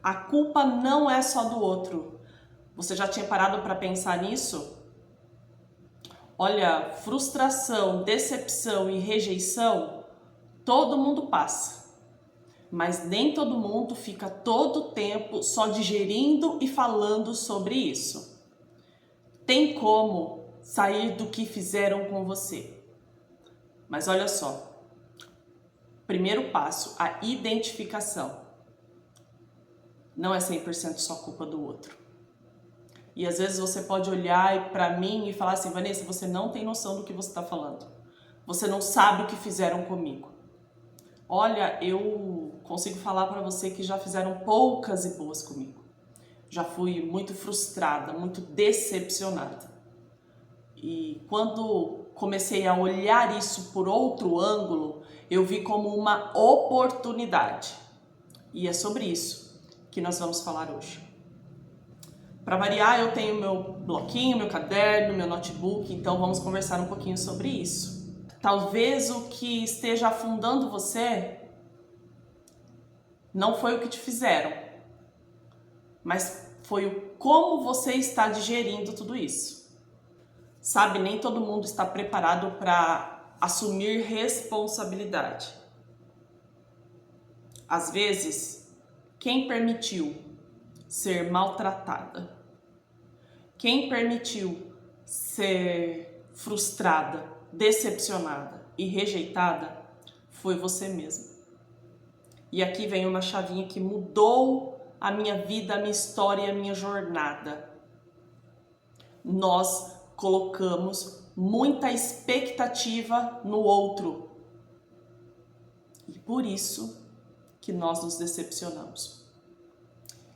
A culpa não é só do outro. Você já tinha parado para pensar nisso? Olha, frustração, decepção e rejeição, todo mundo passa. Mas nem todo mundo fica todo o tempo só digerindo e falando sobre isso. Tem como sair do que fizeram com você. Mas olha só, primeiro passo, a identificação. Não é 100% só culpa do outro. E às vezes você pode olhar para mim e falar assim, Vanessa, você não tem noção do que você está falando. Você não sabe o que fizeram comigo. Olha, eu consigo falar para você que já fizeram poucas e boas comigo. Já fui muito frustrada, muito decepcionada. E quando comecei a olhar isso por outro ângulo, eu vi como uma oportunidade. E é sobre isso que nós vamos falar hoje. Para variar, eu tenho meu bloquinho, meu caderno, meu notebook, então vamos conversar um pouquinho sobre isso. Talvez o que esteja afundando você não foi o que te fizeram, mas foi o como você está digerindo tudo isso. Sabe, nem todo mundo está preparado para assumir responsabilidade. Às vezes, quem permitiu ser maltratada, quem permitiu ser frustrada, decepcionada e rejeitada foi você mesmo. E aqui vem uma chavinha que mudou a minha vida, a minha história, a minha jornada. Nós colocamos muita expectativa no outro. E por isso que nós nos decepcionamos.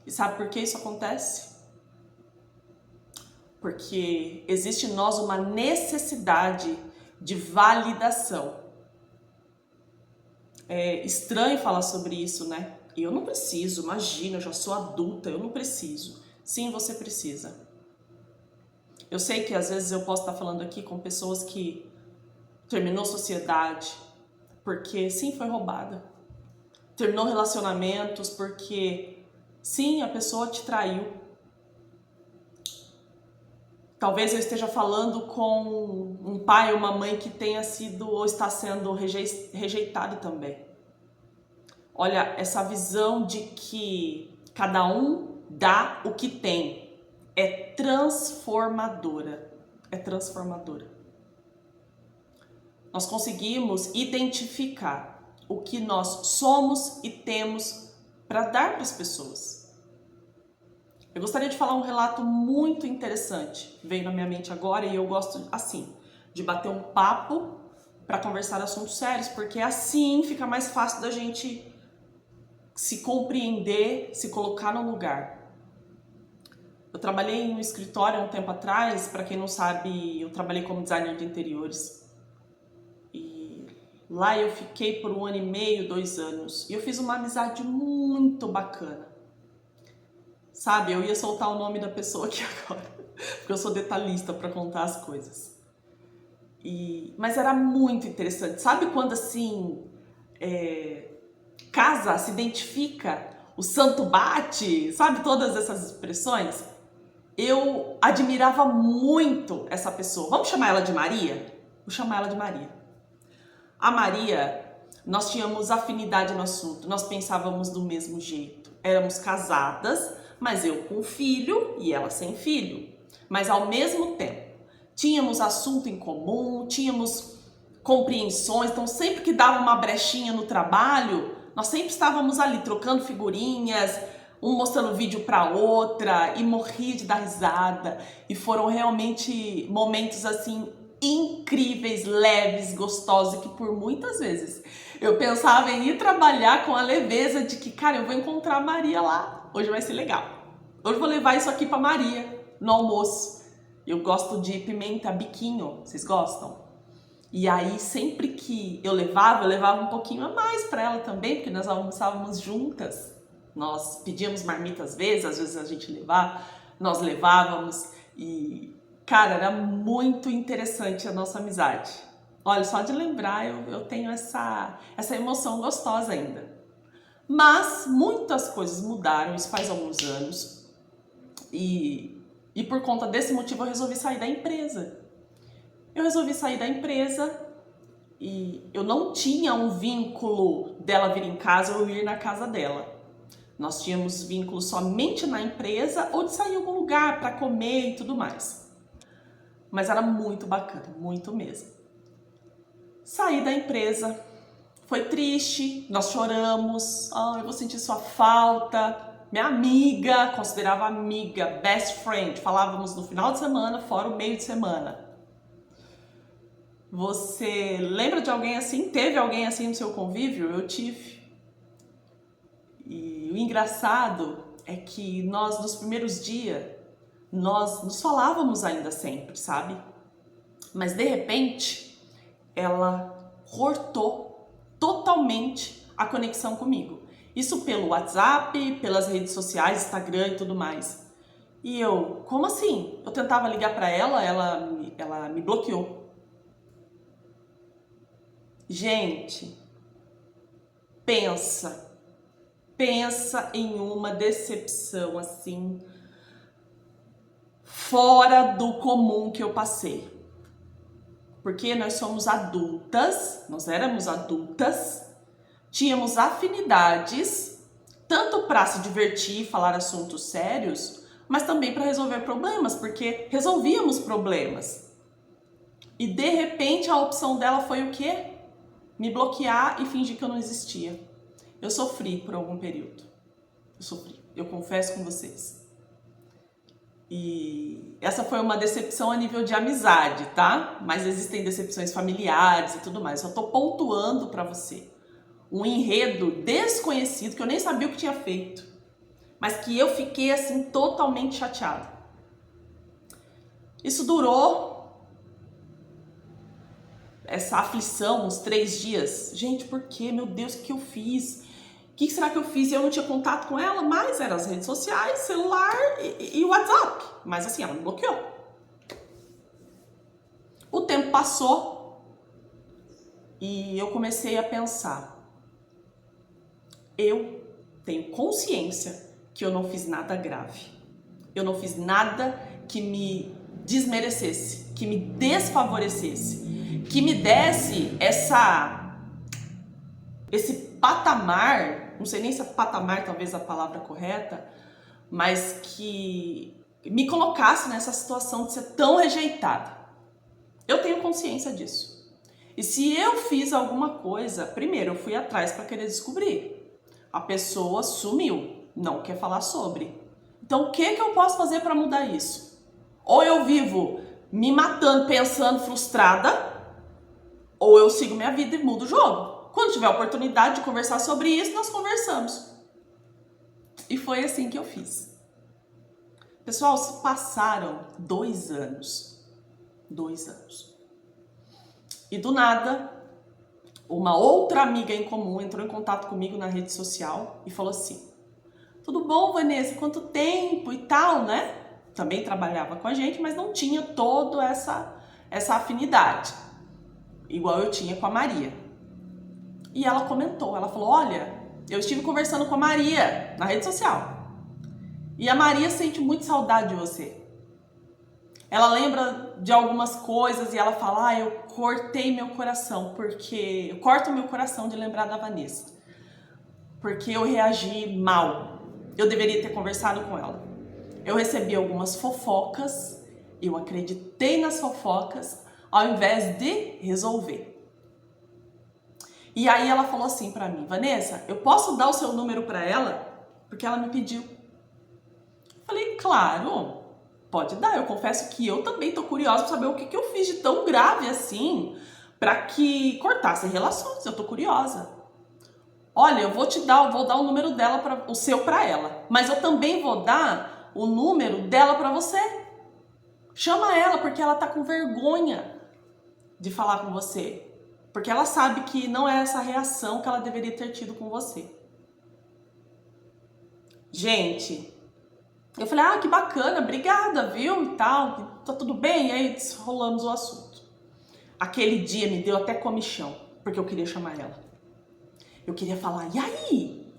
E sabe por que isso acontece? Porque existe em nós uma necessidade de validação. É estranho falar sobre isso, né? Eu não preciso, imagina, eu já sou adulta, eu não preciso. Sim, você precisa. Eu sei que às vezes eu posso estar falando aqui com pessoas que terminou sociedade porque sim, foi roubada. Terminou relacionamentos porque sim, a pessoa te traiu. Talvez eu esteja falando com um pai ou uma mãe que tenha sido ou está sendo rejeitado também. Olha, essa visão de que cada um dá o que tem é transformadora. É transformadora. Nós conseguimos identificar o que nós somos e temos para dar para as pessoas. Eu gostaria de falar um relato muito interessante, veio na minha mente agora e eu gosto assim, de bater um papo para conversar assuntos sérios, porque assim fica mais fácil da gente se compreender, se colocar no lugar. Eu trabalhei em um escritório há um tempo atrás, para quem não sabe, eu trabalhei como designer de interiores. E lá eu fiquei por 1 ano e meio, 2 anos, e eu fiz uma amizade muito bacana. Sabe, eu ia soltar o nome da pessoa aqui agora, porque eu sou detalhista para contar as coisas. Mas era muito interessante. Sabe quando assim, casa, se identifica, o santo bate, sabe todas essas expressões? Eu admirava muito essa pessoa. Vamos chamar ela de Maria? Vou chamar ela de Maria. A Maria, nós tínhamos afinidade no assunto, nós pensávamos do mesmo jeito. Éramos casadas, mas eu com filho e ela sem filho. Mas ao mesmo tempo, tínhamos assunto em comum, tínhamos compreensões, então sempre que dava uma brechinha no trabalho, nós sempre estávamos ali trocando figurinhas, um mostrando vídeo para outra e morria de dar risada. E foram realmente momentos assim incríveis, leves, gostosos, que por muitas vezes eu pensava em ir trabalhar com a leveza de que, cara, eu vou encontrar a Maria lá, hoje vai ser legal. Hoje eu vou levar isso aqui para Maria no almoço. Eu gosto de pimenta biquinho, vocês gostam? E aí sempre que eu levava um pouquinho a mais para ela também, porque nós almoçávamos juntas. Nós pedíamos marmita às vezes a gente levava, nós levávamos e, cara, era muito interessante a nossa amizade. Olha, só de lembrar eu tenho essa emoção gostosa ainda. Mas muitas coisas mudaram, isso faz alguns anos. E por conta desse motivo eu resolvi sair da empresa. Eu resolvi sair da empresa e eu não tinha um vínculo dela vir em casa ou eu ir na casa dela. Nós tínhamos vínculo somente na empresa ou de sair em algum lugar para comer e tudo mais. Mas era muito bacana, muito mesmo. Saí da empresa, foi triste, nós choramos, eu vou sentir sua falta. Minha amiga, considerava amiga, best friend, falávamos no final de semana, fora o meio de semana. Você lembra de alguém assim? Teve alguém assim no seu convívio? Eu tive. E o engraçado é que nós, nos primeiros dias, nós nos falávamos ainda sempre, sabe? Mas de repente, ela cortou totalmente a conexão comigo. Isso pelo WhatsApp, pelas redes sociais, Instagram e tudo mais. E eu, como assim? Eu tentava ligar para ela me bloqueou. Gente, pensa em uma decepção assim, fora do comum que eu passei. Porque nós somos adultas, nós éramos adultas, tínhamos afinidades, tanto para se divertir e falar assuntos sérios, mas também para resolver problemas, porque resolvíamos problemas. E de repente a opção dela foi o quê? Me bloquear e fingir que eu não existia. Eu sofri por algum período. Eu confesso com vocês. E essa foi uma decepção a nível de amizade, tá? Mas existem decepções familiares e tudo mais. Eu só tô pontuando para você um enredo desconhecido que eu nem sabia o que tinha feito, mas que eu fiquei assim totalmente chateada. Isso durou, essa aflição, uns 3 dias. Gente, por quê? Meu Deus, o que eu fiz? O que será que eu fiz? Eu não tinha contato com ela, mas eram as redes sociais, celular e WhatsApp. Mas assim, ela me bloqueou. O tempo passou e eu comecei a pensar. Eu tenho consciência que eu não fiz nada grave. Eu não fiz nada que me desmerecesse, que me desfavorecesse, que me desse esse patamar, não sei nem se é patamar talvez a palavra correta, mas que me colocasse nessa situação de ser tão rejeitada. Eu tenho consciência disso. E se eu fiz alguma coisa, primeiro eu fui atrás para querer descobrir. A pessoa sumiu, não quer falar sobre. Então o que eu posso fazer para mudar isso? Ou eu vivo me matando, pensando, frustrada, ou eu sigo minha vida e mudo o jogo. Quando tiver a oportunidade de conversar sobre isso, nós conversamos. E foi assim que eu fiz. Pessoal, se passaram 2 anos. 2 anos. E do nada, uma outra amiga em comum entrou em contato comigo na rede social e falou assim: tudo bom, Vanessa? Quanto tempo e tal, né? Também trabalhava com a gente, mas não tinha toda essa afinidade, igual eu tinha com a Maria. E ela comentou, ela falou: olha, eu estive conversando com a Maria na rede social e a Maria sente muito saudade de você. Ela lembra de algumas coisas e ela fala: eu cortei meu coração, porque eu corto meu coração de lembrar da Vanessa, porque eu reagi mal. Eu deveria ter conversado com ela. Eu recebi algumas fofocas, eu acreditei nas fofocas ao invés de resolver. E aí ela falou assim pra mim: Vanessa, eu posso dar o seu número pra ela? Porque ela me pediu. Eu falei: claro, pode dar. Eu confesso que eu também tô curiosa pra saber o que eu fiz de tão grave assim pra que cortasse relações. Eu tô curiosa. Olha, eu vou dar o número dela, o seu pra ela. Mas eu também vou dar o número dela pra você. Chama ela, porque ela tá com vergonha de falar com você. Porque ela sabe que não é essa reação que ela deveria ter tido com você. Gente, eu falei: que bacana, obrigada, viu, e tal, tá tudo bem? E aí desrolamos o assunto. Aquele dia me deu até comichão, porque eu queria chamar ela. Eu queria falar: e aí?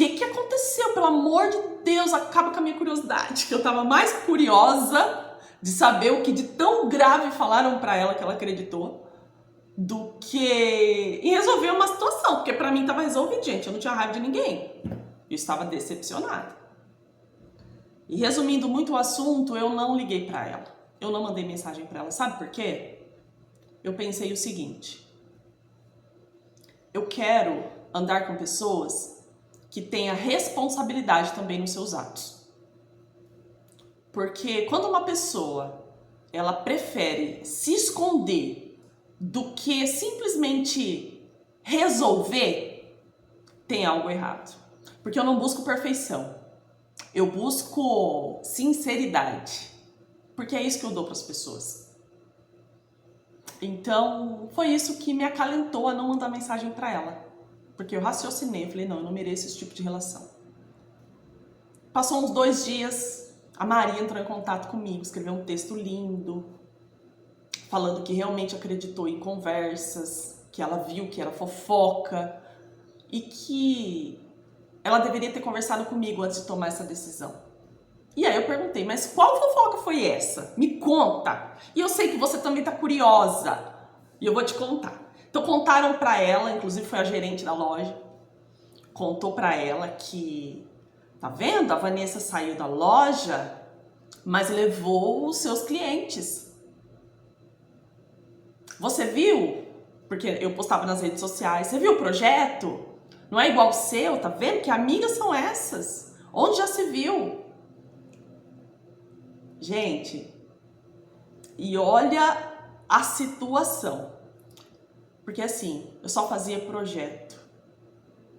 que aconteceu? Pelo amor de Deus, acaba com a minha curiosidade, que eu tava mais curiosa de saber o que de tão grave falaram pra ela que ela acreditou, do que em resolver uma situação, porque pra mim tava resolvido, gente, eu não tinha raiva de ninguém. Eu estava decepcionada. E resumindo muito o assunto, eu não liguei pra ela. Eu não mandei mensagem pra ela. Sabe por quê? Eu pensei o seguinte: eu quero andar com pessoas que tenham responsabilidade também nos seus atos. Porque quando uma pessoa, ela prefere se esconder do que simplesmente resolver, tem algo errado. Porque eu não busco perfeição. Eu busco sinceridade. Porque é isso que eu dou para as pessoas. Então, foi isso que me acalentou a não mandar mensagem para ela. Porque eu raciocinei, eu falei, não, eu não mereço esse tipo de relação. Passou uns 2 dias, a Maria entrou em contato comigo, escreveu um texto lindo, falando que realmente acreditou em conversas, que ela viu que era fofoca e que ela deveria ter conversado comigo antes de tomar essa decisão. E aí eu perguntei, mas qual fofoca foi essa? Me conta! E eu sei que você também tá curiosa, e eu vou te contar. Então contaram pra ela, inclusive foi a gerente da loja, contou pra ela que, tá vendo? A Vanessa saiu da loja, mas levou os seus clientes. Você viu? Porque eu postava nas redes sociais, você viu o projeto? Não é igual o seu, tá vendo? Que amigas são essas? Onde já se viu? Gente, e olha a situação. Porque assim, eu só fazia projeto.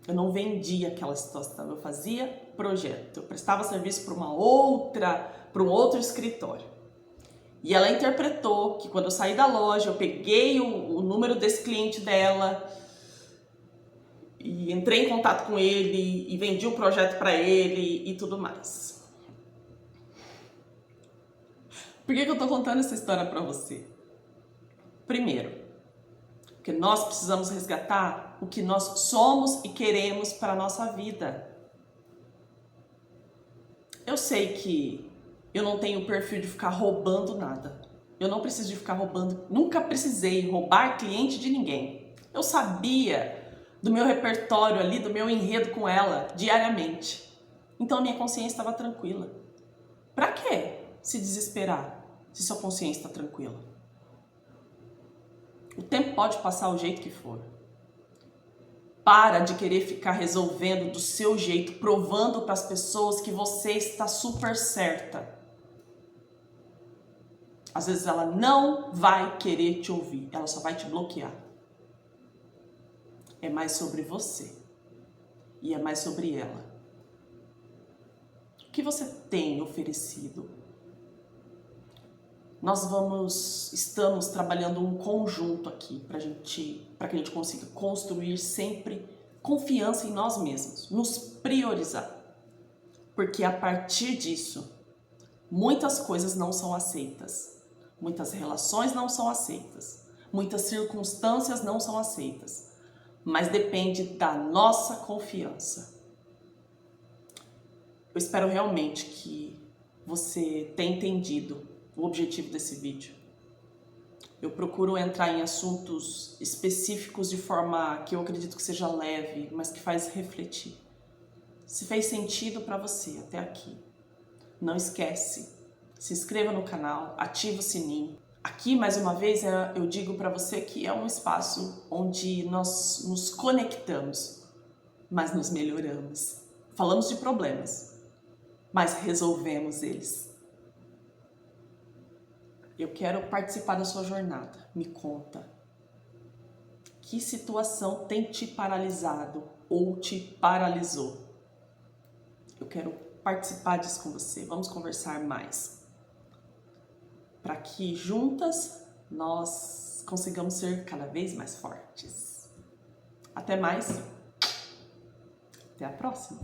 Eu não vendia aquela situação, eu fazia projeto. Eu prestava serviço para um outro escritório. E ela interpretou que quando eu saí da loja, eu peguei o número desse cliente dela e entrei em contato com ele e vendi o projeto para ele e tudo mais. Por que eu tô contando essa história para você? Primeiro, porque nós precisamos resgatar o que nós somos e queremos para a nossa vida. Eu sei que eu não tenho o perfil de ficar roubando nada. Eu não preciso de ficar roubando, nunca precisei roubar cliente de ninguém. Eu sabia do meu repertório ali, do meu enredo com ela diariamente. Então a minha consciência estava tranquila. Para que se desesperar se sua consciência está tranquila? O tempo pode passar o jeito que for. Para de querer ficar resolvendo do seu jeito, provando para as pessoas que você está super certa. Às vezes ela não vai querer te ouvir, ela só vai te bloquear. É mais sobre você e é mais sobre ela. O que você tem oferecido? Nós estamos trabalhando um conjunto aqui para que a gente consiga construir sempre confiança em nós mesmos, nos priorizar. Porque a partir disso, muitas coisas não são aceitas, muitas relações não são aceitas, muitas circunstâncias não são aceitas, mas depende da nossa confiança. Eu espero realmente que você tenha entendido o objetivo desse vídeo. Eu procuro entrar em assuntos específicos de forma que eu acredito que seja leve, mas que faz refletir. Se fez sentido para você até aqui, não esquece, se inscreva no canal, ativa o sininho. Aqui, mais uma vez, eu digo para você que é um espaço onde nós nos conectamos, mas nos melhoramos. Falamos de problemas, mas resolvemos eles. Eu quero participar da sua jornada. Me conta. Que situação tem te paralisado ou te paralisou? Eu quero participar disso com você. Vamos conversar mais. Para que juntas nós consigamos ser cada vez mais fortes. Até mais. Até a próxima.